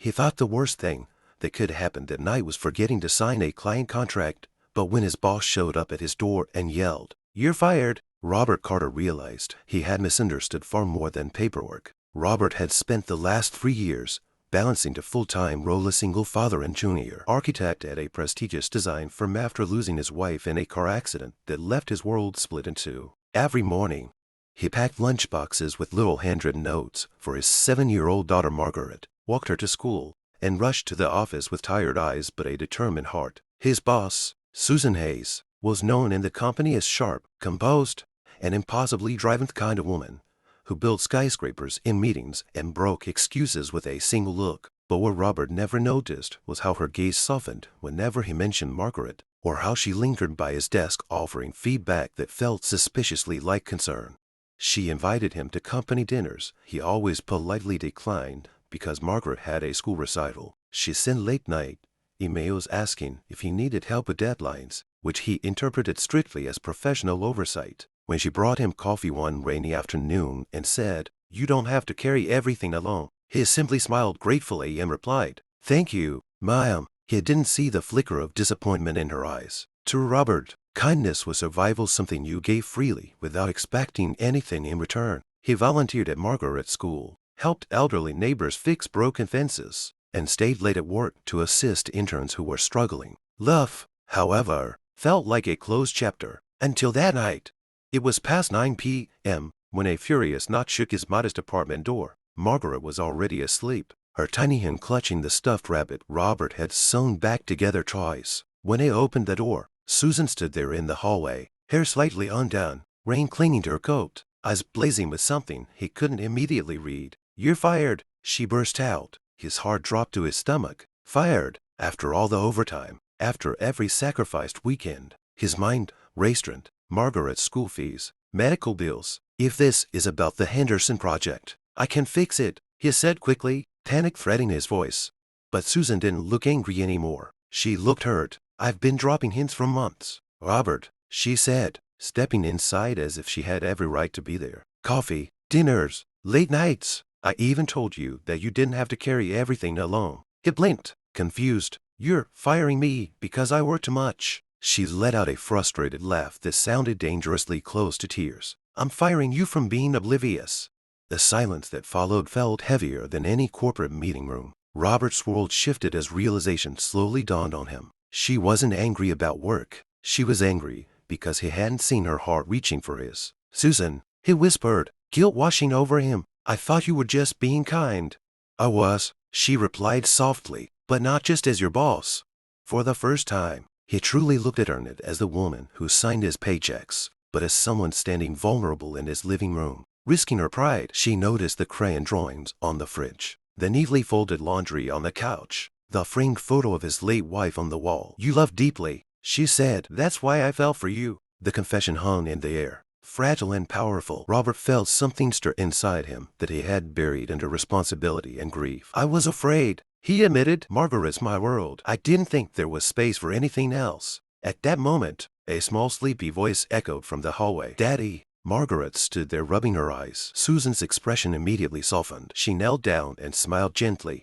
He thought the worst thing that could happen that night was forgetting to sign a client contract, but when his boss showed up at his door and yelled, "You're fired," Robert Carter realized he had misunderstood far more than paperwork. Robert had spent the last 3 years balancing the full-time role as single father and junior architect at a prestigious design firm after losing his wife in a car accident that left his world split in two. Every morning, he packed lunchboxes with little handwritten notes for his 7-year-old daughter Margaret, walked her to school, and rushed to the office with tired eyes but a determined heart. His boss, Susan Hayes, was known in the company as sharp, composed, and impossibly driven kind of woman who built skyscrapers in meetings and broke excuses with a single look. But what Robert never noticed was how her gaze softened whenever he mentioned Margaret, or how she lingered by his desk offering feedback that felt suspiciously like concern. She invited him to company dinners he always politely declined because Margaret had a school recital. She sent late-night emails asking if he needed help with deadlines, which he interpreted strictly as professional oversight. When she brought him coffee one rainy afternoon and said, "You don't have to carry everything alone," he simply smiled gratefully and replied, "Thank you, ma'am." He didn't see the flicker of disappointment in her eyes. To Robert, kindness was survival, something you gave freely without expecting anything in return. He volunteered at Margaret's school, helped elderly neighbors fix broken fences, and stayed late at work to assist interns who were struggling. Love, however, felt like a closed chapter until that night. It was past 9 p.m. when a furious knock shook his modest apartment door. Margaret was already asleep, her tiny hand clutching the stuffed rabbit Robert had sewn back together twice. When he opened the door, Susan stood there in the hallway, hair slightly undone, rain clinging to her coat, eyes blazing with something he couldn't immediately read. "You're fired," she burst out. His heart dropped to his stomach. Fired, after all the overtime, after every sacrificed weekend. His mind restaurant, Margaret's school fees, medical bills. "If this is about the Henderson project, I can fix it," he said quickly, panic threading his voice. But Susan didn't look angry anymore. She looked hurt. "I've been dropping hints for months, Robert," she said, stepping inside as if she had every right to be there. "Coffee, dinners, late nights. I even told you that you didn't have to carry everything alone." He blinked, confused. "You're firing me because I work too much." She let out a frustrated laugh that sounded dangerously close to tears. "I'm firing you from being oblivious." The silence that followed felt heavier than any corporate meeting room. Robert's world shifted as realization slowly dawned on him. She wasn't angry about work. She was angry because he hadn't seen her heart reaching for his. "Susan," he whispered, guilt washing over him, "I thought you were just being kind." "I was," she replied softly, "but not just as your boss." For the first time, he truly looked at her not as the woman who signed his paychecks, but as someone standing vulnerable in his living room, risking her pride. She noticed the crayon drawings on the fridge, the neatly folded laundry on the couch, the framed photo of his late wife on the wall. "You love deeply," she said. "That's why I fell for you." The confession hung in the air, fragile and powerful. Robert felt something stir inside him that he had buried under responsibility and grief. "I was afraid," he admitted. "Margaret's my world. I didn't think there was space for anything else." At that moment, a small sleepy voice echoed from the hallway. "Daddy." Margaret stood there rubbing her eyes. Susan's expression immediately softened. She knelt down and smiled gently.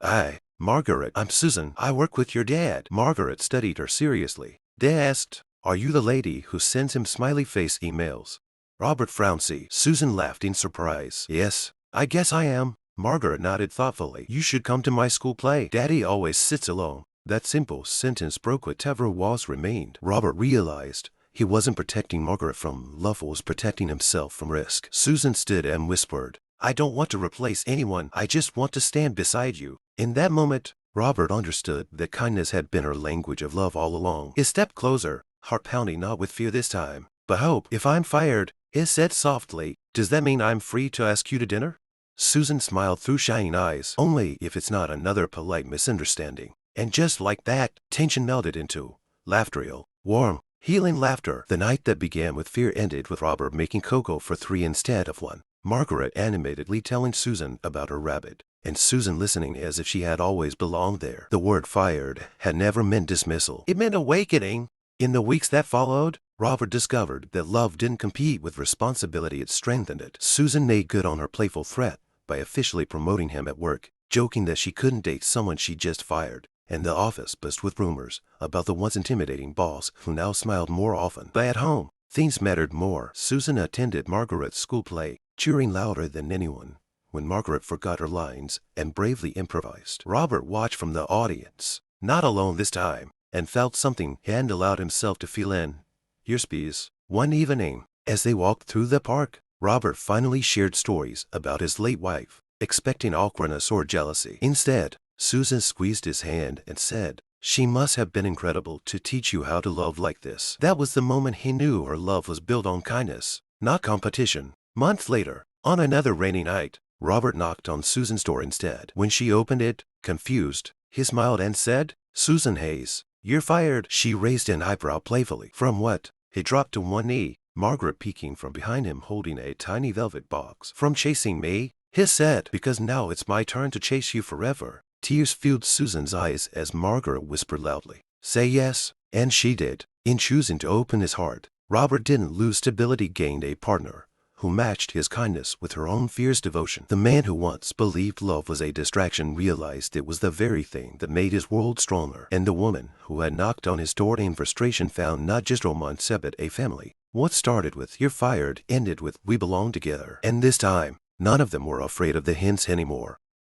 Margaret, I'm Susan. I work with your dad." Margaret studied her seriously. They asked, "Are you the lady who sends him smiley face emails?" Robert frowned. Susan laughed in surprise. "Yes, I guess I am." Margaret nodded thoughtfully. "You should come to my school play. Daddy always sits alone." That simple sentence broke whatever walls remained. Robert realized he wasn't protecting Margaret from love, was protecting himself from risk. Susan stood and whispered, "I don't want to replace anyone. I just want to stand beside you." In that moment, Robert understood that kindness had been her language of love all along. He stepped closer, heart pounding, not with fear this time, but hope. "If I'm fired," he said softly, "does that mean I'm free to ask you to dinner?" Susan smiled through shining eyes. "Only if it's not another polite misunderstanding." And just like that, tension melted into laughter, warm, healing laughter. The night that began with fear ended with Robert making cocoa for 3 instead of 1. Margaret animatedly telling Susan about her rabbit, and Susan listening as if she had always belonged there. The word fired had never meant dismissal. It meant awakening. In the weeks that followed, Robert discovered that love didn't compete with responsibility, it strengthened it. Susan made good on her playful threat by officially promoting him at work. joking that she couldn't date someone she just fired, and the office buzzed with rumors about the once intimidating boss who now smiled more often. But at home, things mattered more. Susan attended Margaret's school play, cheering louder than anyone when Margaret forgot her lines and bravely improvised. Robert watched from the audience, not alone this time, and felt something and allowed himself to feel in. Here's Bees. One evening, as they walked through the park, Robert finally shared stories about his late wife, expecting awkwardness or jealousy. Instead, Susan squeezed his hand and said, "She must have been incredible to teach you how to love like this." That was the moment he knew her love was built on kindness, not competition. Months later, on another rainy night, Robert knocked on Susan's door instead. When she opened it, confused, he smiled and said, "Susan Hayes, you're fired." She raised an eyebrow playfully. "From what?" He dropped to one knee, Margaret peeking from behind him holding a tiny velvet box. "From chasing me," he said, "because now it's my turn to chase you forever." Tears filled Susan's eyes as Margaret whispered loudly, "Say yes." And she did. In choosing to open his heart, Robert didn't lose stability, gained a partner who matched his kindness with her own fierce devotion. The man who once believed love was a distraction realized it was the very thing that made his world stronger. And the woman who had knocked on his door in frustration found not just romance but a family. What started with "you're fired" ended with "we belong together." And this time, none of them were afraid of the hints anymore.